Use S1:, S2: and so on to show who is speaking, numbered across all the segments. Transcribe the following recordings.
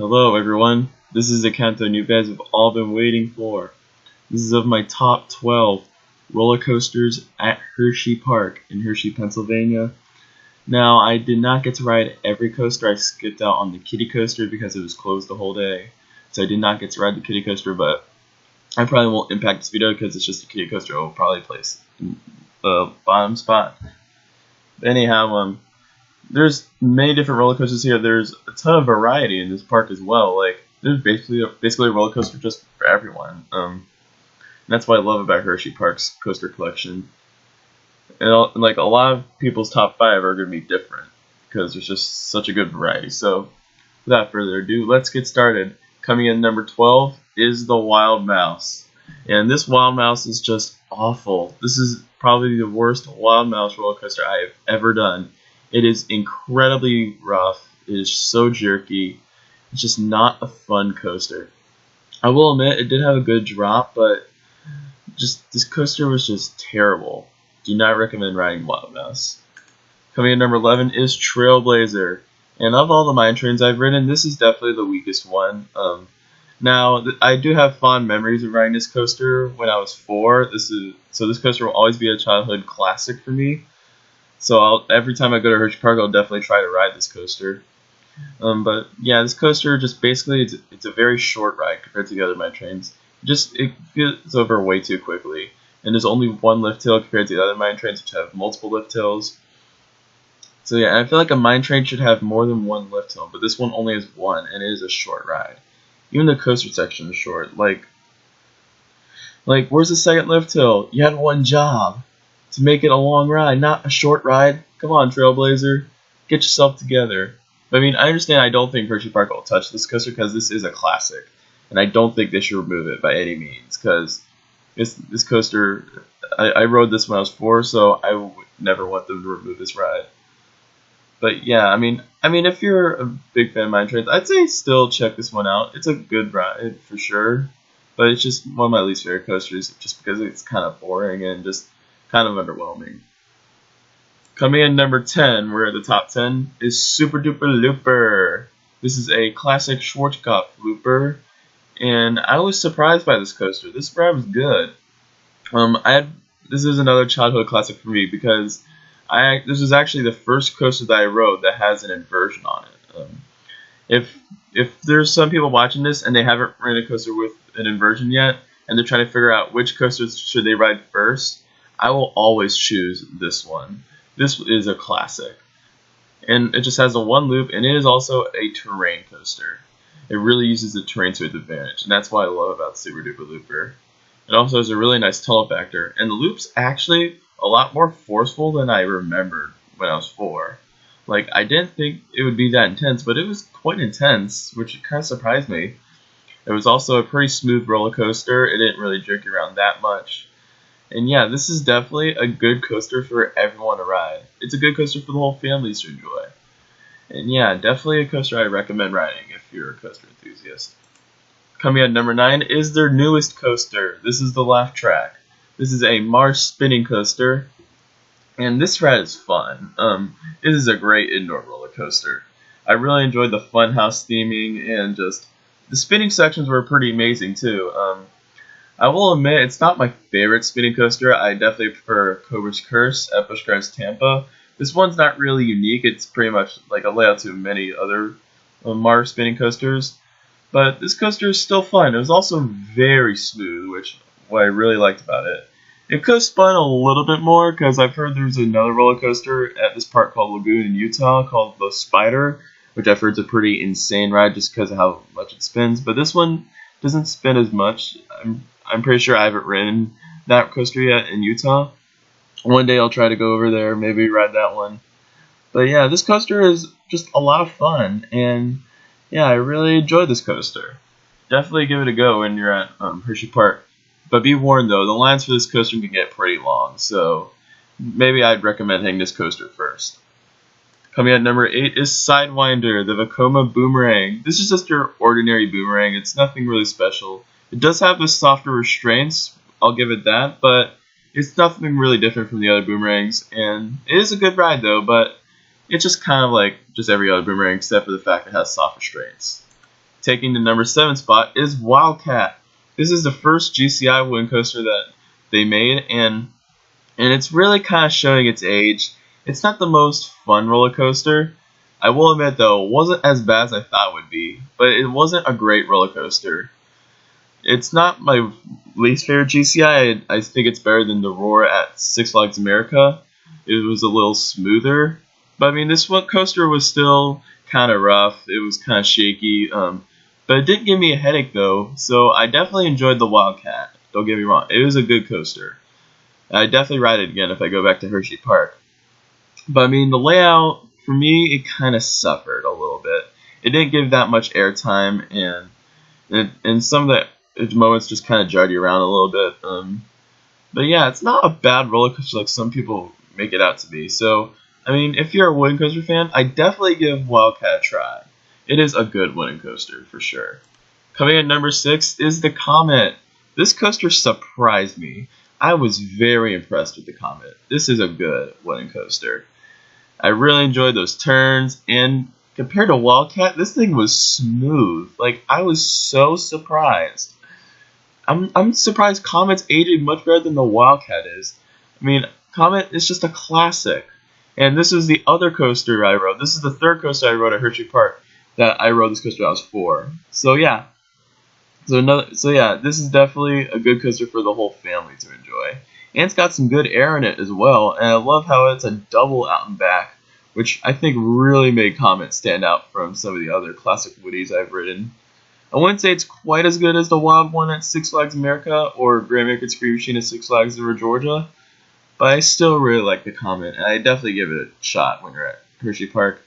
S1: Hello everyone, this is the countdown you guys have all been waiting for. This is of my top 12 roller coasters at Hershey Park in Hershey, Pennsylvania. Now, I did not get to ride every coaster. I skipped out on the kiddie coaster because it was closed the whole day. So I did not get to ride the kiddie coaster, but I probably won't impact this video because it's just a kiddie coaster. I will probably place in the bottom spot. Anyhow, there's many different roller coasters here. There's a ton of variety in this park as well. Like, there's basically a roller coaster just for everyone. And that's what I love about Hershey Park's coaster collection. And like a lot of people's top 5 are going to be different because there's just such a good variety. So, without further ado, let's get started. Coming in number 12 is the Wild Mouse. And this Wild Mouse is just awful. This is probably the worst Wild Mouse roller coaster I have ever done. It is incredibly rough. It is so jerky. It's just not a fun coaster. I will admit it did have a good drop, but just this coaster was just terrible. Do not recommend riding Wild Mouse. Coming in number 11 is Trailblazer. And of all the mine trains I've ridden, this is definitely the weakest one. Now, I do have fond memories of riding this coaster when I was 4. So this coaster will always be a childhood classic for me. So every time I go to Hershey Park, I'll definitely try to ride this coaster. But yeah, this coaster just basically it's a very short ride compared to the other mine trains. It gets over way too quickly, and there's only one lift hill compared to the other mine trains, which have multiple lift hills. So yeah, I feel like a mine train should have more than one lift hill, but this one only has one, and it is a short ride. Even the coaster section is short. Like where's the second lift hill? You had one job. To make it a long ride, not a short ride. Come on, Trailblazer. Get yourself together. I mean, I understand I don't think Hershey Park will touch this coaster because this is a classic. And I don't think they should remove it by any means because this coaster, I rode this when I was 4, so I would never want them to remove this ride. But yeah, I mean, if you're a big fan of mine trains, I'd say still check this one out. It's a good ride for sure. But it's just one of my least favorite coasters just because it's kind of boring and just kind of underwhelming. Coming in number 10, we're at the top 10, is Super Duper Looper. This is a classic Schwarzkopf looper, and I was surprised by this coaster. This ride was good. This is another childhood classic for me because this was actually the first coaster that I rode that has an inversion on it. If there's some people watching this and they haven't ridden a coaster with an inversion yet, and they're trying to figure out which coasters should they ride first, I will always choose this one. This is a classic. And it just has a one loop, and it is also a terrain coaster. It really uses the terrain to its advantage, and that's what I love about Super Duper Looper. It also has a really nice tunnel factor, and the loop's actually a lot more forceful than I remembered when I was 4. Like, I didn't think it would be that intense, but it was quite intense, which kind of surprised me. It was also a pretty smooth roller coaster. It didn't really jerk you around that much. And yeah, this is definitely a good coaster for everyone to ride. It's a good coaster for the whole family to enjoy. And yeah, definitely a coaster I recommend riding if you're a coaster enthusiast. Coming at number 9 is their newest coaster. This is the Laugh Track. This is a Mars spinning coaster, and this ride is fun. It is a great indoor roller coaster. I really enjoyed the funhouse theming, and just the spinning sections were pretty amazing too. I will admit, it's not my favorite spinning coaster. I definitely prefer Cobra's Curse at Busch Gardens Tampa. This one's not really unique. It's pretty much like a layout to many other Mars spinning coasters. But this coaster is still fun. It was also very smooth, which what I really liked about it. It could have spun a little bit more because I've heard there's another roller coaster at this park called Lagoon in Utah called the Spider, which I've heard is a pretty insane ride just because of how much it spins. But this one doesn't spin as much. I'm pretty sure I haven't ridden that coaster yet in Utah. One day I'll try to go over there, maybe ride that one. But yeah, this coaster is just a lot of fun, and yeah, I really enjoyed this coaster. Definitely give it a go when you're at Hershey Park. But be warned though, the lines for this coaster can get pretty long, so maybe I'd recommend hitting this coaster first. Coming at number 8 is Sidewinder, the Vekoma Boomerang. This is just your ordinary boomerang. It's nothing really special. It does have the softer restraints, I'll give it that, but it's nothing really different from the other boomerangs, and it is a good ride though, but it's just kind of like just every other boomerang except for the fact it has soft restraints. taking the number 7 spot is Wildcat. This is the first GCI wooden coaster that they made, and it's really kind of showing its age. It's not the most fun roller coaster. I will admit though, it wasn't as bad as I thought it would be, but it wasn't a great roller coaster. It's not my least favorite GCI. I think it's better than the Roar at Six Flags America. It was a little smoother, but I mean this one coaster was still kind of rough. It was kind of shaky, but it didn't give me a headache though. So I definitely enjoyed the Wildcat. Don't get me wrong, it was a good coaster. I definitely ride it again if I go back to HersheyPark. But I mean the layout for me, it kind of suffered a little bit. It didn't give that much airtime, and some of the moments just kind of jarred you around a little bit. But yeah, it's not a bad roller coaster like some people make it out to be. So, I mean, if you're a wooden coaster fan, I definitely give Wildcat a try. It is a good wooden coaster for sure. Coming in number 6 is the Comet. This coaster surprised me. I was very impressed with the Comet. This is a good wooden coaster. I really enjoyed those turns, and compared to Wildcat, this thing was smooth. Like, I was so surprised. I'm surprised Comet's aging much better than the Wildcat is. I mean, Comet is just a classic. And this is the other coaster I rode. This is the third coaster I rode at HersheyPark that I rode this coaster when I was 4. So yeah. So yeah, this is definitely a good coaster for the whole family to enjoy. And it's got some good air in it as well. And I love how it's a double out and back, which I think really made Comet stand out from some of the other classic Woodies I've ridden. I wouldn't say it's quite as good as the Wild one at Six Flags America or Grand American Scream Machine at Six Flags River, Georgia, but I still really like the Comet, and I definitely give it a shot when you're at HersheyPark.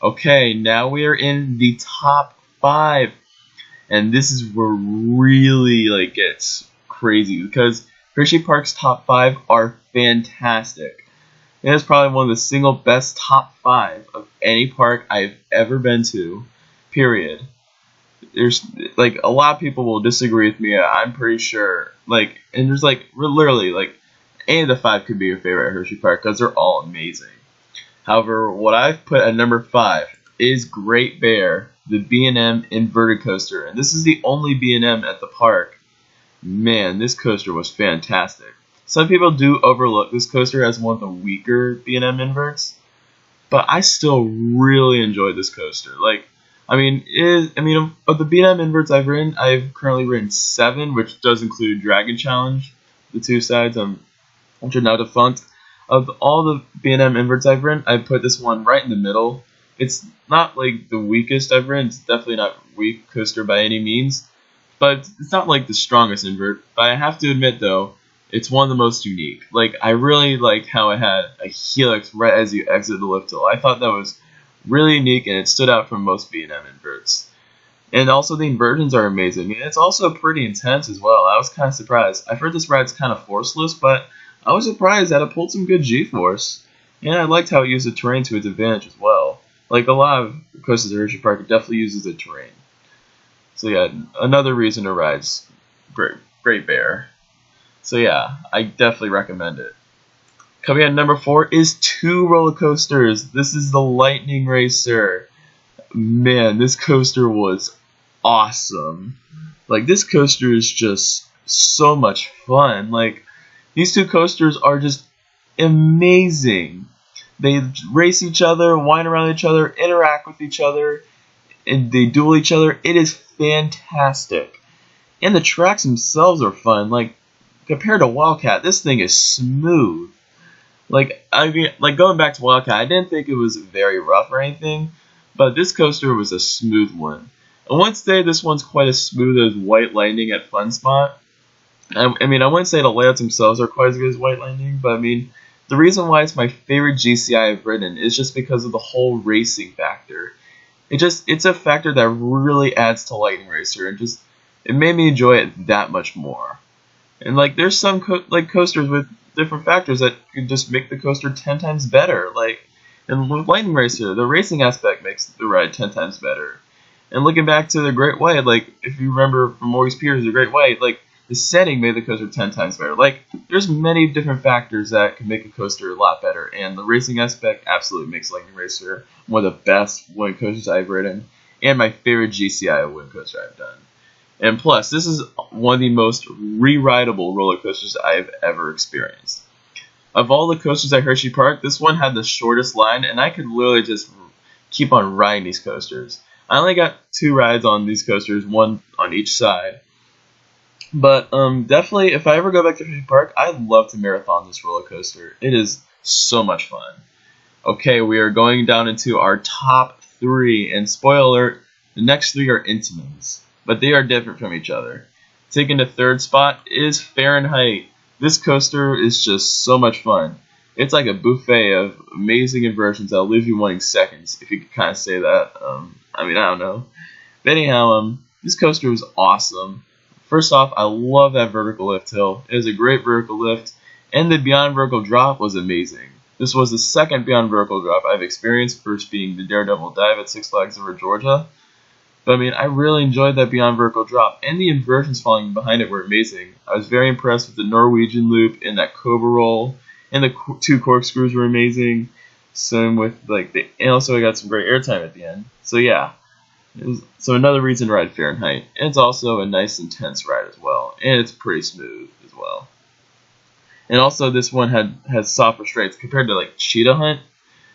S1: Okay, now we are in the top 5, and this is where really gets crazy because HersheyPark's top 5 are fantastic. It is probably one of the single best top 5 of any park I've ever been to, period. There's a lot of people will disagree with me. I'm pretty sure and there's literally any of the 5 could be your favorite at HersheyPark because they're all amazing. However, what I've put at number 5 is Great Bear, the B&M inverted coaster, and this is the only B&M at the park. Man, this coaster was fantastic. Some people do overlook this coaster as one of the weaker B&M inverts, but I still really enjoyed this coaster. Of the B&M inverts I've ridden, I've currently ridden 7, which does include Dragon Challenge, the 2 sides, which are now defunct. Of all the B&M inverts I've ridden, I put this one right in the middle. It's not the weakest I've ridden. It's definitely not a weak coaster by any means, but it's not the strongest invert. But I have to admit though, it's one of the most unique. I really liked how it had a helix right as you exit the lift hill. I thought that was really unique, and it stood out from most B&M inverts. And also the inversions are amazing, and it's also pretty intense as well. I was kind of surprised. I've heard this ride's kind of forceless, but I was surprised that it pulled some good G-force. And I liked how it used the terrain to its advantage as well. A lot of coasters at HersheyPark, it definitely uses the terrain. So yeah, another reason to ride Great Bear. So yeah, I definitely recommend it. Coming in at number 4 is 2 roller coasters. This is the Lightning Racer. Man, this coaster was awesome. This coaster is just so much fun. These 2 coasters are just amazing. They race each other, wind around each other, interact with each other, and they duel each other. It is fantastic. And the tracks themselves are fun. Compared to Wildcat, this thing is smooth. Going back to Wildcat, I didn't think it was very rough or anything, but this coaster was a smooth one. I wouldn't say this one's quite as smooth as White Lightning at Fun Spot. I wouldn't say the layouts themselves are quite as good as White Lightning, but the reason why it's my favorite GCI I've ridden is just because of the whole racing factor. It's a factor that really adds to Lightning Racer, and it made me enjoy it that much more. And there's some coasters with different factors that could just make the coaster 10 times better. And with Lightning Racer, the racing aspect makes the ride 10 times better. And looking back to the Great White, if you remember from Maurice Pierce, the Great White, the setting made the coaster 10 times better. There's many different factors that can make a coaster a lot better, and the racing aspect absolutely makes Lightning Racer one of the best wooden coasters I've ridden. and my favorite GCI wind coaster I've done. And plus, this is one of the most re-rideable roller coasters I've ever experienced. Of all the coasters at Hershey Park, this one had the shortest line, and I could literally just keep on riding these coasters. I only got 2 rides on these coasters, 1 on each side. But definitely, if I ever go back to Hershey Park, I'd love to marathon this roller coaster. It is so much fun. Okay, we are going down into our top 3, and spoiler alert, the next 3 are Intamins, but they are different from each other. Taking the 3rd spot is Fahrenheit. This coaster is just so much fun. It's like a buffet of amazing inversions that'll leave you wanting seconds, if you could kind of say that. I don't know. But anyhow, this coaster was awesome. First off, I love that vertical lift hill. It is a great vertical lift, and the Beyond Vertical drop was amazing. This was the 2nd Beyond Vertical drop I've experienced, first being the Daredevil dive at Six Flags Over Georgia. But I really enjoyed that Beyond Vertical drop, and the inversions falling behind it were amazing. I was very impressed with the Norwegian loop and that Cobra roll, and the 2 corkscrews were amazing. Same with and also I got some great airtime at the end. So yeah, so another reason to ride Fahrenheit. And it's also a nice intense ride as well, and it's pretty smooth as well. And also this one has soft restraints compared to Cheetah Hunt.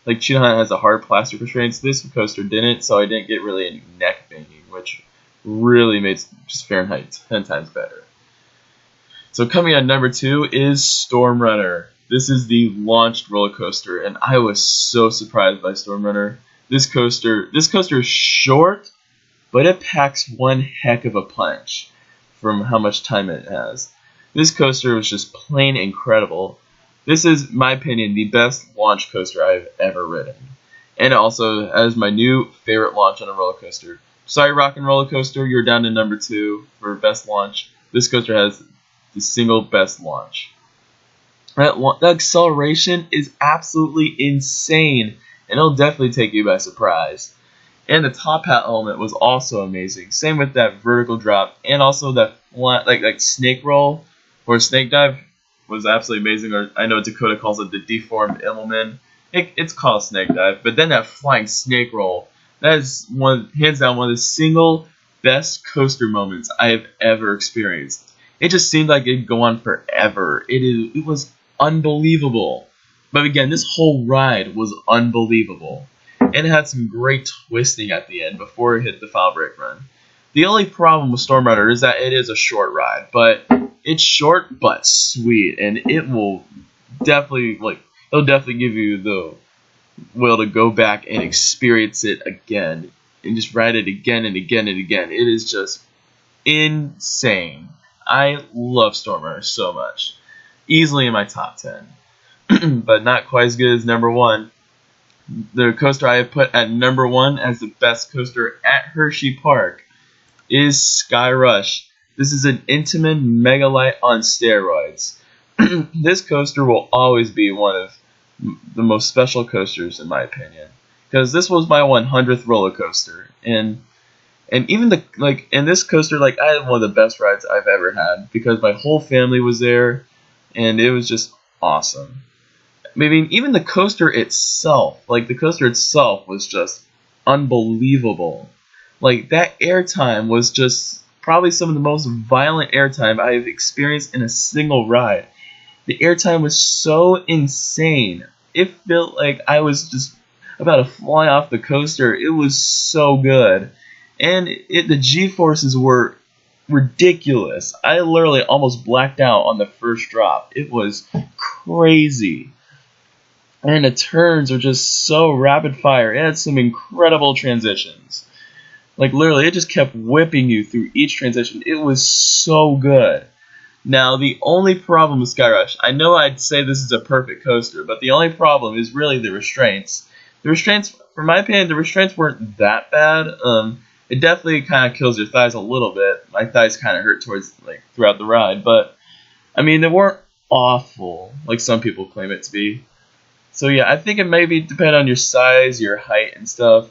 S1: Cheetah Hunt has a hard plastic restraints. This coaster didn't, so I didn't get really any neck banging, which really made just Fahrenheit 10 times better. So coming at number 2 is Storm Runner. This is the launched roller coaster, and I was so surprised by Storm Runner. This coaster is short, but it packs one heck of a punch from how much time it has. This coaster was just plain incredible. This is, in my opinion, the best launch coaster I've ever ridden. And also, as my new favorite launch on a roller coaster. Sorry, Rockin' Roller Coaster, you're down to number 2 for best launch. This coaster has the single best launch. The acceleration is absolutely insane, and it'll definitely take you by surprise. And the top hat element was also amazing. Same with that vertical drop, and also that snake roll or snake dive was absolutely amazing. Or I know Dakota calls it the deformed Immelman. It's called snake dive, but then that flying snake roll, that is hands down one of the single best coaster moments I have ever experienced. It just seemed like it'd go on forever. It was unbelievable. But again, this whole ride was unbelievable. And it had some great twisting at the end before it hit the final brake run. The only problem with Storm Runner is that it is a short ride, but it's short but sweet, and it will definitely it'll definitely give you the will to go back and experience it again and just ride it again and again and again. It is just insane. I love Storm Runner so much. Easily in my top 10. But not quite as good as number 1. The coaster I have put at number 1 as the best coaster at Hershey Park is Sky Rush. This is an Intamin Megalight on steroids. This coaster will always be one of the most special coasters in my opinion, because this was my 100th roller coaster, and even in this coaster, I had one of the best rides I've ever had because my whole family was there, and it was just awesome. Even the coaster itself, was just unbelievable. That airtime was just probably some of the most violent airtime I've experienced in a single ride. The airtime was so insane. It felt like I was just about to fly off the coaster. It was so good. And the G-forces were ridiculous. I literally almost blacked out on the first drop. It was crazy. And the turns are just so rapid fire. It had some incredible transitions. Literally, it just kept whipping you through each transition. It was so good. Now, the only problem with Sky Rush, I know I'd say this is a perfect coaster, but the only problem is really the restraints. The restraints, for my opinion, the restraints weren't that bad. It definitely kind of kills your thighs a little bit. My thighs kind of hurt throughout the ride, but they weren't awful like some people claim it to be. So yeah, I think it maybe depend on your size, your height, and stuff.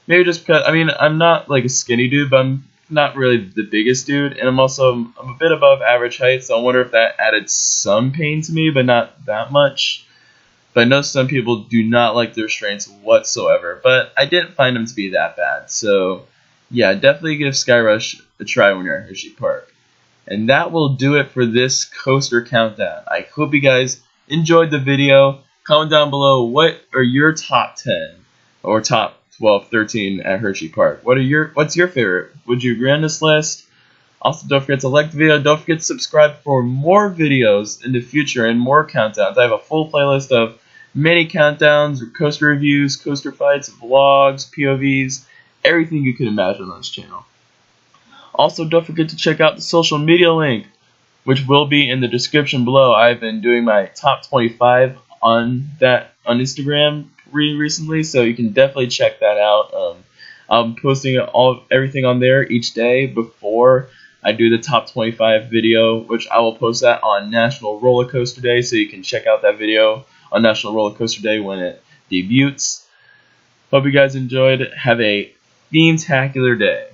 S1: Maybe just because I'm not a skinny dude, but I'm not really the biggest dude, and I'm a bit above average height, so I wonder if that added some pain to me, but not that much. But I know some people do not like the restraints whatsoever, but I didn't find them to be that bad. So yeah, definitely give Skyrush a try when you're at HersheyPark. And that will do it for this coaster countdown. I hope you guys enjoyed the video. Comment down below what are your top 10 or top 12, 13 at HersheyPark. What's your favorite? Would you agree on this list? Also, don't forget to like the video. Don't forget to subscribe for more videos in the future and more countdowns. I have a full playlist of many countdowns, coaster reviews, coaster fights, vlogs, POVs, everything you can imagine on this channel. Also, don't forget to check out the social media link, which will be in the description below. I've been doing my top 25 on Instagram recently, so you can definitely check that out. I'm posting everything on there each day before I do the top 25 video, which I will post that on National Roller Coaster Day, so you can check out that video on National Roller Coaster Day when it debuts. Hope you guys enjoyed. Have a fiend-tacular day.